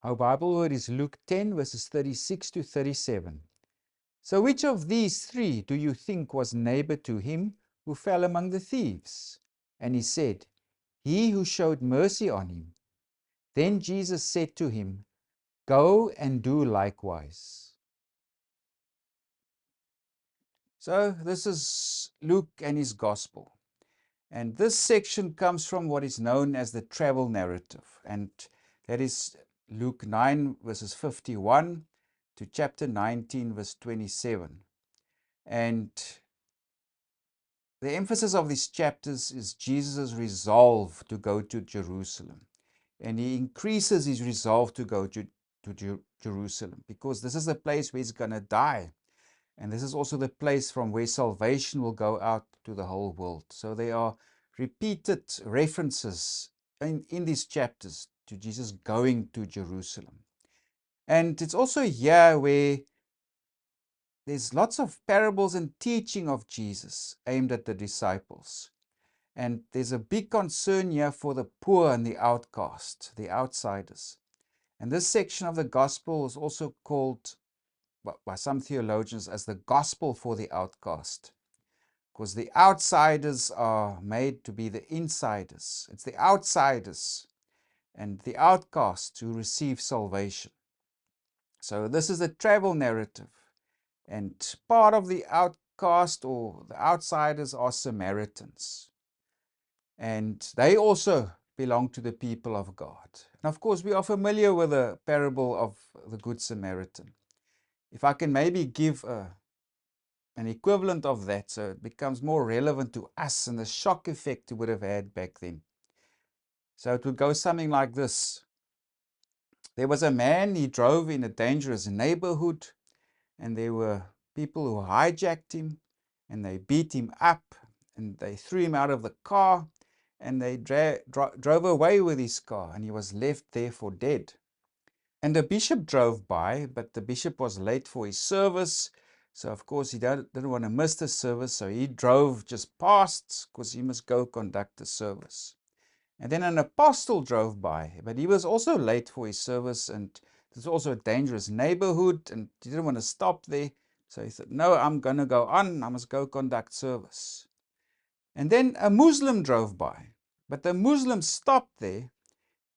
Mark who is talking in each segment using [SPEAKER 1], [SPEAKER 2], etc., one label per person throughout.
[SPEAKER 1] Our Bible word is Luke 10, verses 36 to 37. So which of these three do you think was neighbor to him who fell among the thieves? And he said, He who showed mercy on him. Then Jesus said to him, Go and do likewise. So this is Luke and his gospel. And this section comes from what is known as the travel narrative. And that is Luke 9, verses 51 to chapter 19, verse 27. And the emphasis of these chapters is Jesus' resolve to go to Jerusalem. And he increases his resolve to go to Jerusalem, because this is the place where he's going to die. And this is also the place from where salvation will go out to the whole world. So there are repeated references in these chapters to Jesus going to Jerusalem. And it's also here where there's lots of parables and teaching of Jesus aimed at the disciples. And there's a big concern here for the poor and the outcast, the outsiders. And this section of the gospel is also called by some theologians as the gospel for the outcast, because the outsiders are made to be the insiders. It's the outsiders and the outcasts who receive salvation. So this is the travel narrative, and part of the outcast or the outsiders are Samaritans, and they also belong to the people of God. And of course we are familiar with the parable of the Good Samaritan. If I can maybe give an equivalent of that, so it becomes more relevant to us and the shock effect it would have had back then. So it would go something like this. There was a man, he drove in a dangerous neighborhood, and there were people who hijacked him, and they beat him up, and they threw him out of the car, and they drove away with his car, and he was left there for dead. And the bishop drove by, but the bishop was late for his service. So, of course, he didn't want to miss the service. So he drove just past because he must go conduct the service. And then an apostle drove by, but he was also late for his service. And it was also a dangerous neighborhood, and he didn't want to stop there. So he said, no, I'm going to go on. I must go conduct service. And then a Muslim drove by, but the Muslim stopped there.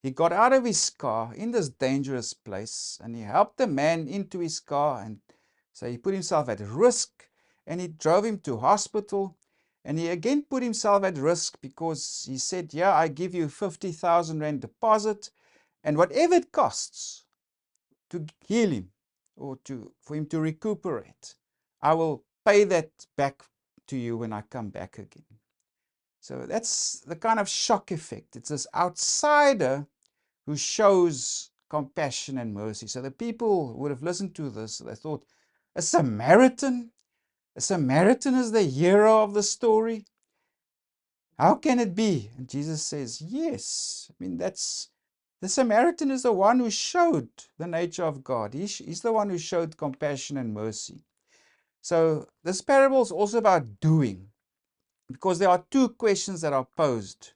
[SPEAKER 1] He got out of his car in this dangerous place, and he helped the man into his car, and so he put himself at risk, and he drove him to hospital, and he again put himself at risk because he said, yeah, I give you 50,000 rand deposit, and whatever it costs to heal him or for him to recuperate, I will pay that back to you when I come back again. So that's the kind of shock effect. It's this outsider who shows compassion and mercy. So the people would have listened to this. They thought, a Samaritan? A Samaritan is the hero of the story? How can it be? And Jesus says, yes. I mean, the Samaritan is the one who showed the nature of God. He's the one who showed compassion and mercy. So this parable is also about doing, because there are two questions that are posed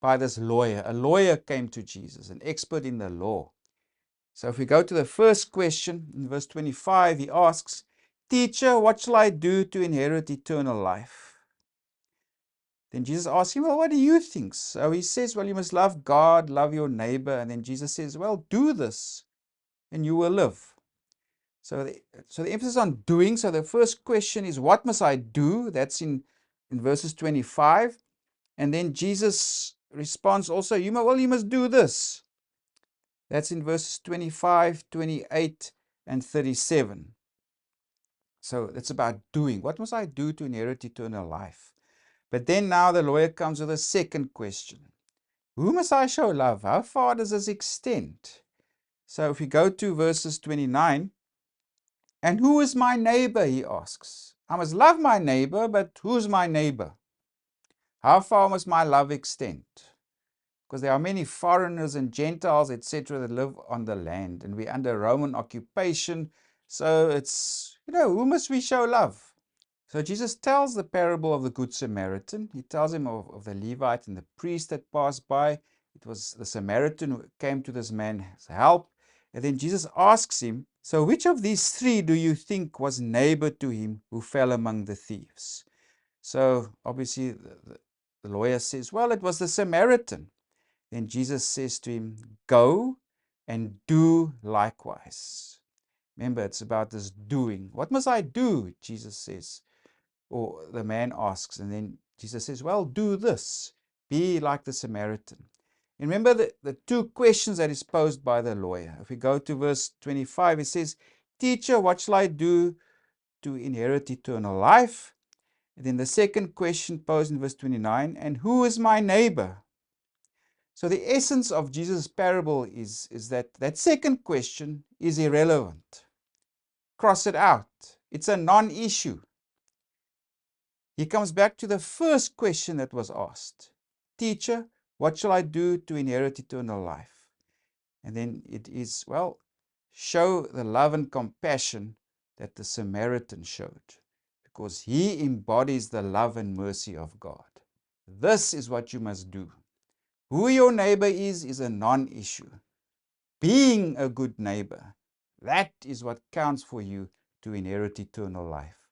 [SPEAKER 1] by this lawyer. A lawyer came to Jesus, an expert in the law. So if we go to the first question, in verse 25, he asks, Teacher, what shall I do to inherit eternal life? Then Jesus asks him, well, what do you think? So he says, well, you must love God, love your neighbor. And then Jesus says, well, do this and you will live. So the emphasis on doing. So the first question is, what must I do? That's in verses 25. And then Jesus responds also, you must do this. That's in verses 25, 28, and 37. So it's about doing. What must I do to inherit eternal life? But then now the lawyer comes with a second question. Who must I show love? How far does this extend? So if we go to verses 29, and who is my neighbor, he asks. I must love my neighbor, but who's my neighbor? How far must my love extend? Because there are many foreigners and Gentiles, etc., that live on the land, and we're under Roman occupation. So it's, who must we show love? So Jesus tells the parable of the Good Samaritan. He tells him of the Levite and the priest that passed by. It was the Samaritan who came to this man's help. And then Jesus asks him, so which of these three do you think was neighbor to him who fell among the thieves? So obviously the lawyer says, well, it was the Samaritan. Then Jesus says to him, go and do likewise. Remember, it's about this doing. What must I do? Jesus says, or the man asks, and then Jesus says, well, do this. Be like the Samaritan. And remember the two questions that is posed by the lawyer. If we go to verse 25, it says, teacher, what shall I do to inherit eternal life? And then the second question posed in verse 29, and who is my neighbor? So the essence of Jesus' parable is that second question is irrelevant. Cross it out. It's a non-issue. He comes back to the first question that was asked. Teacher, what shall I do to inherit eternal life? And then it is, well, show the love and compassion that the Samaritan showed, because he embodies the love and mercy of God. This is what you must do. Who your neighbor is a non-issue. Being a good neighbor, that is what counts for you to inherit eternal life.